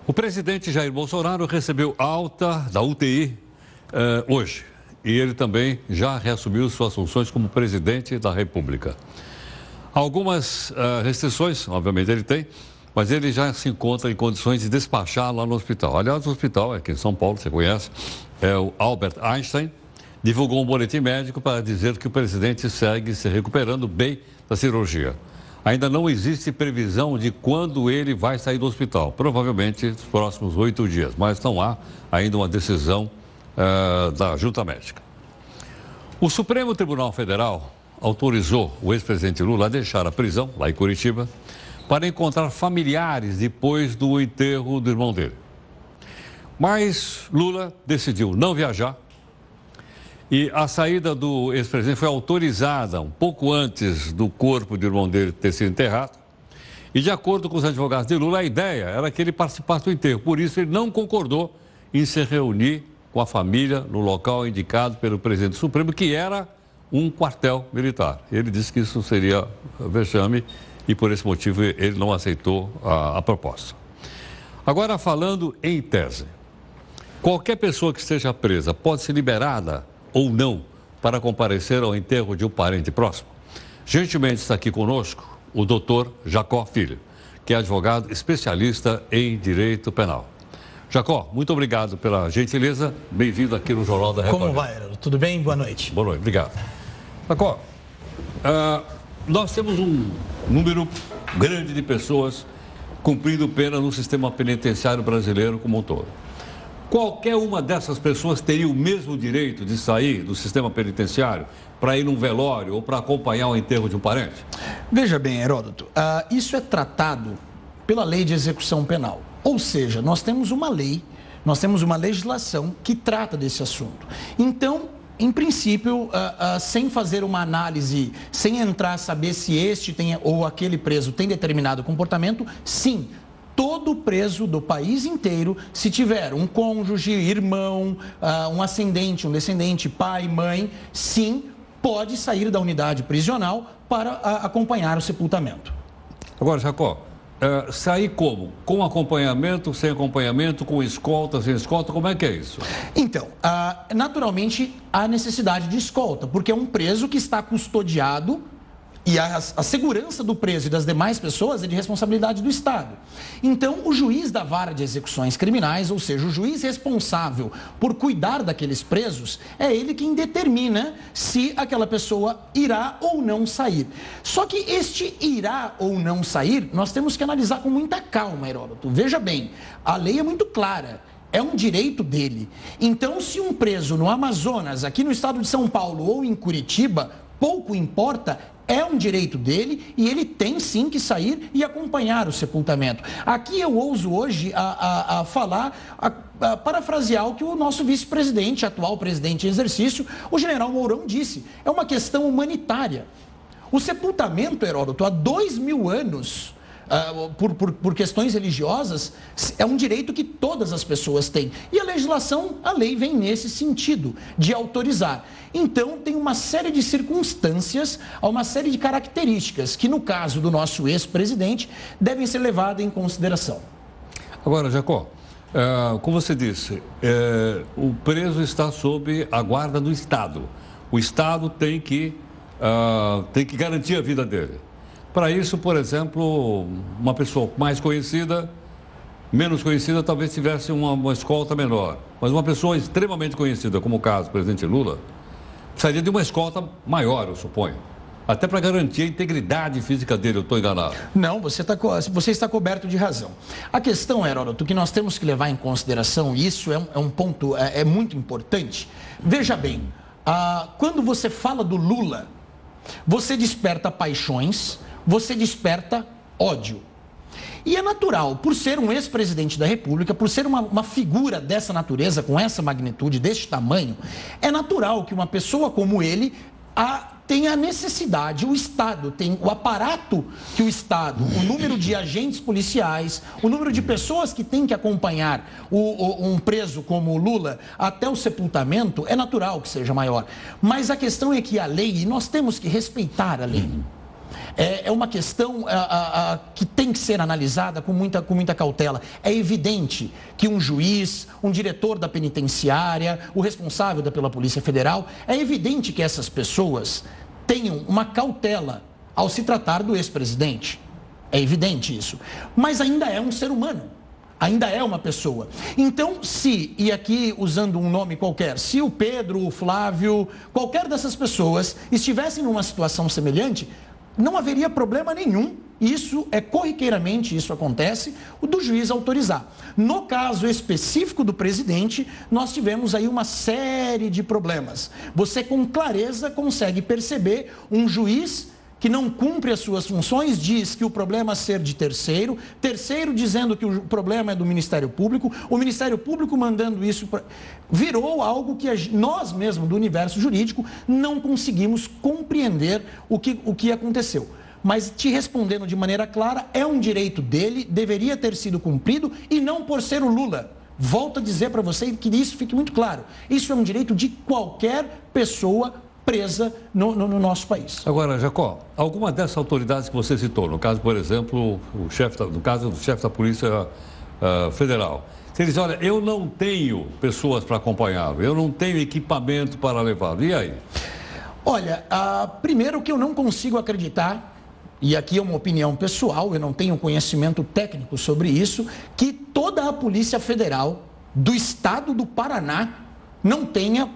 O presidente Jair Bolsonaro recebeu alta da UTI hoje. E ele também já reassumiu suas funções como presidente da República. Algumas restrições, obviamente, ele tem, mas ele já se encontra em condições de despachar lá no hospital. Aliás, o hospital, aqui em São Paulo, você conhece, é o Albert Einstein, divulgou um boletim médico para dizer que o presidente segue se recuperando bem da cirurgia. Ainda não existe previsão de quando ele vai sair do hospital, provavelmente nos próximos 8 dias, mas não há ainda uma decisão da Junta Médica. O Supremo Tribunal Federal autorizou o ex-presidente Lula a deixar a prisão, lá em Curitiba, para encontrar familiares depois do enterro do irmão dele. Mas Lula decidiu não viajar e a saída do ex-presidente foi autorizada um pouco antes do corpo do irmão dele ter sido enterrado. E de acordo com os advogados de Lula, a ideia era que ele participasse do enterro. Por isso, ele não concordou em se reunir com a família no local indicado pelo presidente do Supremo, que era um quartel militar. Ele disse que isso seria vexame e, por esse motivo, ele não aceitou a proposta. Agora, falando em tese, qualquer pessoa que esteja presa pode ser liberada ou não para comparecer ao enterro de um parente próximo? Gentilmente está aqui conosco o doutor Jacó Filho, que é advogado especialista em direito penal. Jacó, muito obrigado pela gentileza. Bem-vindo aqui no Jornal da Record. Como vai, Heraldo? Tudo bem? Boa noite. Boa noite, obrigado. Jacó, nós temos um número grande de pessoas cumprindo pena no sistema penitenciário brasileiro como um todo. Qualquer uma dessas pessoas teria o mesmo direito de sair do sistema penitenciário para ir num velório ou para acompanhar o enterro de um parente? Veja bem, Heródoto, isso é tratado pela Lei de Execução Penal. Ou seja, nós temos uma lei, nós temos uma legislação que trata desse assunto. Então, em princípio, sem fazer uma análise, sem entrar a saber se este tem, ou aquele preso tem determinado comportamento, sim, todo preso do país inteiro, se tiver um cônjuge, irmão, um ascendente, um descendente, pai, mãe, sim, pode sair da unidade prisional para acompanhar o sepultamento. Agora, Jacó, sair como? Com acompanhamento, sem acompanhamento, com escolta, sem escolta, como é que é isso? Então, naturalmente, há necessidade de escolta, porque é um preso que está custodiado e a segurança do preso e das demais pessoas é de responsabilidade do Estado. Então, o juiz da vara de execuções criminais, ou seja, o juiz responsável por cuidar daqueles presos, é ele quem determina se aquela pessoa irá ou não sair. Só que este irá ou não sair, nós temos que analisar com muita calma, Heródoto. Veja bem, a lei é muito clara. É um direito dele. Então, se um preso no Amazonas, aqui no estado de São Paulo ou em Curitiba, pouco importa, é um direito dele e ele tem sim que sair e acompanhar o sepultamento. Aqui eu ouso hoje a falar, a parafrasear o que o nosso vice-presidente, atual presidente em exercício, o general Mourão disse. É uma questão humanitária. O sepultamento, Heródoto, há 2000 anos... por questões religiosas, é um direito que todas as pessoas têm. E a legislação, a lei vem nesse sentido, de autorizar. Então, tem uma série de circunstâncias, uma série de características que, no caso do nosso ex-presidente, devem ser levadas em consideração. Agora, Jacó, como você disse, o preso está sob a guarda do Estado. O Estado tem que garantir a vida dele. Para isso, por exemplo, uma pessoa mais conhecida, menos conhecida, talvez tivesse uma escolta menor. Mas uma pessoa extremamente conhecida, como o caso do presidente Lula, precisaria de uma escolta maior, eu suponho. Até para garantir a integridade física dele, eu estou enganado. Não, você está coberto de razão. A questão, Heródoto, que nós temos que levar em consideração, e isso é um ponto muito importante. Veja bem, quando você fala do Lula, você desperta paixões, você desperta ódio. E é natural, por ser um ex-presidente da República, por ser uma figura dessa natureza, com essa magnitude, deste tamanho, é natural que uma pessoa como ele tenha a necessidade, o Estado tem o aparato que o Estado, o número de agentes policiais, o número de pessoas que tem que acompanhar um preso como o Lula até o sepultamento, é natural que seja maior. Mas a questão é que a lei, e nós temos que respeitar a lei, É uma questão que tem que ser analisada com muita cautela. É evidente que um juiz, um diretor da penitenciária, o responsável pela Polícia Federal, é evidente que essas pessoas tenham uma cautela ao se tratar do ex-presidente. É evidente isso. Mas ainda é um ser humano. Ainda é uma pessoa. Então, e aqui usando um nome qualquer, se o Pedro, o Flávio, qualquer dessas pessoas estivessem numa situação semelhante, não haveria problema nenhum. Isso é corriqueiramente, isso acontece, o do juiz autorizar. No caso específico do presidente, nós tivemos aí uma série de problemas. Você com clareza consegue perceber um juiz que não cumpre as suas funções, diz que o problema é ser de terceiro dizendo que o problema é do Ministério Público, o Ministério Público mandando isso, virou algo que nós mesmos do universo jurídico não conseguimos compreender o que aconteceu. Mas te respondendo de maneira clara, é um direito dele, deveria ter sido cumprido e não por ser o Lula. Volto a dizer para você que isso fique muito claro, isso é um direito de qualquer pessoa presa no nosso país. Agora, Jacó, alguma dessas autoridades que você citou, no caso, por exemplo, no caso do chefe da Polícia Federal, se eles olha, eu não tenho pessoas para acompanhá-lo, eu não tenho equipamento para levá-lo, e aí? Olha, primeiro que eu não consigo acreditar, e aqui é uma opinião pessoal, eu não tenho conhecimento técnico sobre isso, que toda a Polícia Federal do Estado do Paraná não tenha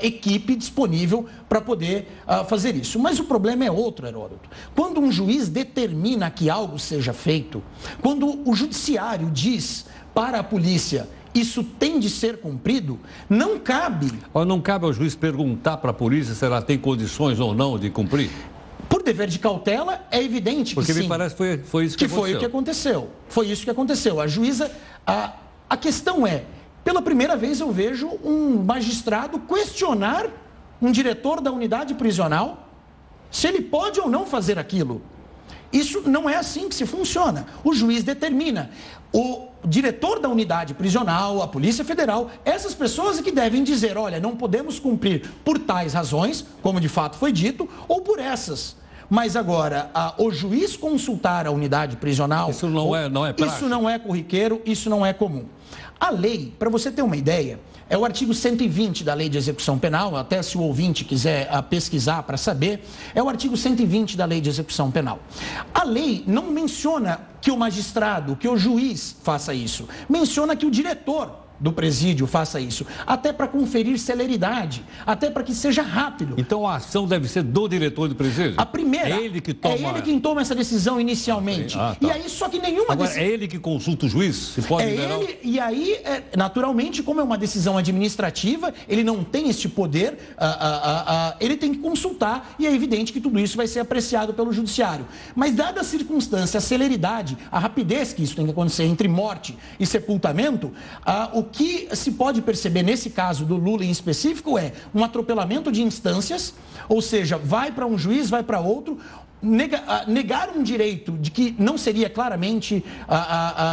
equipe disponível para poder fazer isso. Mas o problema é outro, Heródoto. Quando um juiz determina que algo seja feito, quando o judiciário diz para a polícia, isso tem de ser cumprido, não cabe... Não cabe ao juiz perguntar para a polícia se ela tem condições ou não de cumprir? Por dever de cautela, é evidente que sim. Porque me parece que foi isso que aconteceu. Foi o que aconteceu. Foi isso que aconteceu. A juíza... A questão é... Pela primeira vez eu vejo um magistrado questionar um diretor da unidade prisional se ele pode ou não fazer aquilo. Isso não é assim que se funciona. O juiz determina. O diretor da unidade prisional, a Polícia Federal, essas pessoas é que devem dizer, olha, não podemos cumprir por tais razões, como de fato foi dito, ou por essas. Mas agora, o juiz consultar a unidade prisional... Isso não é prático. Isso não é corriqueiro, isso não é comum. A lei, para você ter uma ideia, é o artigo 120 da Lei de Execução Penal, até se o ouvinte quiser pesquisar para saber, é o artigo 120 da Lei de Execução Penal. A lei não menciona que o magistrado, que o juiz faça isso, menciona que o diretor do presídio faça isso, até para conferir celeridade, até para que seja rápido. Então a ação deve ser do diretor do presídio? A primeira. É ele que toma... É ele quem toma essa decisão inicialmente. Tá. E aí, só que nenhuma... Agora, é ele que consulta o juiz? Se pode liberar... ele, e aí, naturalmente, como é uma decisão administrativa, ele não tem este poder, ele tem que consultar, e é evidente que tudo isso vai ser apreciado pelo judiciário. Mas, dada a circunstância, a celeridade, a rapidez que isso tem que acontecer entre morte e sepultamento, o que se pode perceber nesse caso do Lula em específico é um atropelamento de instâncias, ou seja, vai para um juiz, vai para outro, negar um direito de que não seria claramente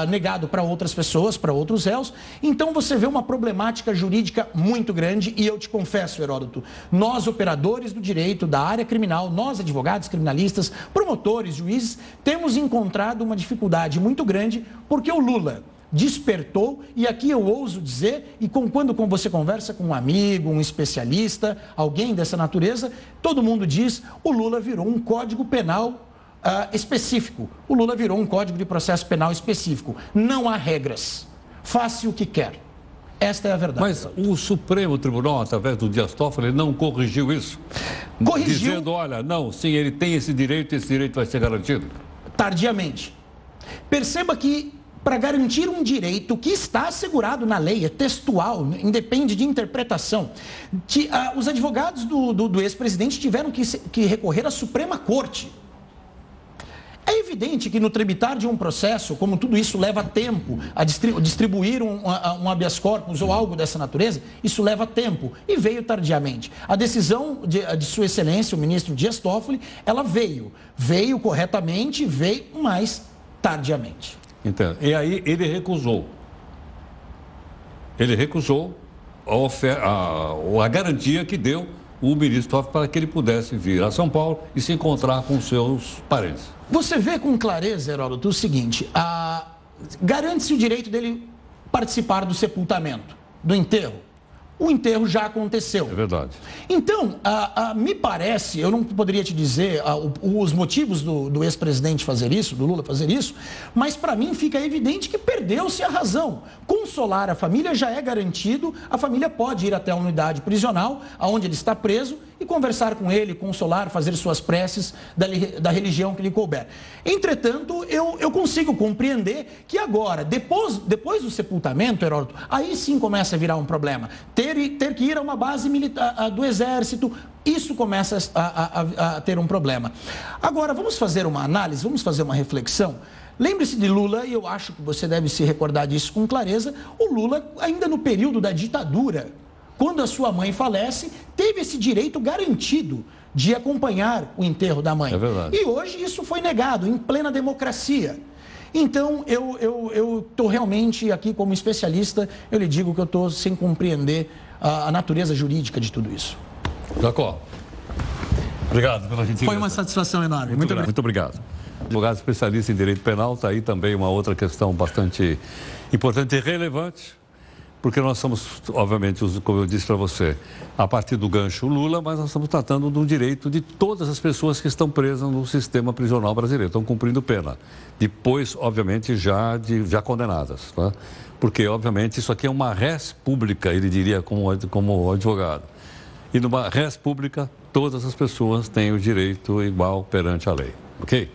negado para outras pessoas, para outros réus. Então você vê uma problemática jurídica muito grande e eu te confesso, Heródoto, nós operadores do direito, da área criminal, nós advogados criminalistas, promotores, juízes, temos encontrado uma dificuldade muito grande porque o Lula despertou, e aqui eu ouso dizer, e quando você conversa com um amigo, um especialista, alguém dessa natureza, todo mundo diz, o Lula virou um código penal específico. O Lula virou um código de processo penal específico. Não há regras. Faça o que quer. Esta é a verdade. Mas o Supremo Tribunal, através do Dias Toffoli, não corrigiu isso? Corrigiu. Dizendo, olha, não, sim, ele tem esse direito vai ser garantido? Tardiamente. Perceba que para garantir um direito que está assegurado na lei, é textual, independe de interpretação. Os advogados do ex-presidente tiveram que recorrer à Suprema Corte. É evidente que no tramitar de um processo, como tudo isso leva tempo, a distribuir um habeas corpus ou algo dessa natureza, isso leva tempo e veio tardiamente. A decisão de Sua Excelência, o ministro Dias Toffoli, ela veio corretamente, veio mais tardiamente. Entendo. E aí ele recusou. Ele recusou a garantia que deu o ministro Toffoli para que ele pudesse vir a São Paulo e se encontrar com seus parentes. Você vê com clareza, Heródoto, o seguinte, garante-se o direito dele participar do sepultamento, do enterro. O enterro já aconteceu. É verdade. Então, me parece, eu não poderia te dizer os motivos do ex-presidente fazer isso, do Lula fazer isso, mas para mim fica evidente que perdeu-se a razão. Consolar a família já é garantido, a família pode ir até a unidade prisional, onde ele está preso, e conversar com ele, consolar, fazer suas preces da religião que lhe couber. Entretanto, eu consigo compreender que agora, depois do sepultamento, Heródoto, aí sim começa a virar um problema. Ter que ir a uma base militar do Exército, isso começa a ter um problema. Agora, vamos fazer uma análise, vamos fazer uma reflexão. Lembre-se de Lula, e eu acho que você deve se recordar disso com clareza, o Lula, ainda no período da ditadura, quando a sua mãe falece, teve esse direito garantido de acompanhar o enterro da mãe. É verdade. E hoje isso foi negado, em plena democracia. Então, eu estou realmente aqui como especialista, eu lhe digo que eu estou sem compreender a natureza jurídica de tudo isso. Jacó, obrigado pela gentileza. Foi uma satisfação enorme. Muito obrigado. Advogado especialista em direito penal, está aí também uma outra questão bastante importante e relevante, porque nós somos, obviamente, como eu disse para você, a partir do gancho Lula, mas nós estamos tratando de um direito de todas as pessoas que estão presas no sistema prisional brasileiro, estão cumprindo pena. Depois, obviamente, já condenadas, tá? Porque, obviamente, isso aqui é uma res pública, ele diria como advogado. E numa res pública, todas as pessoas têm o direito igual perante a lei, ok?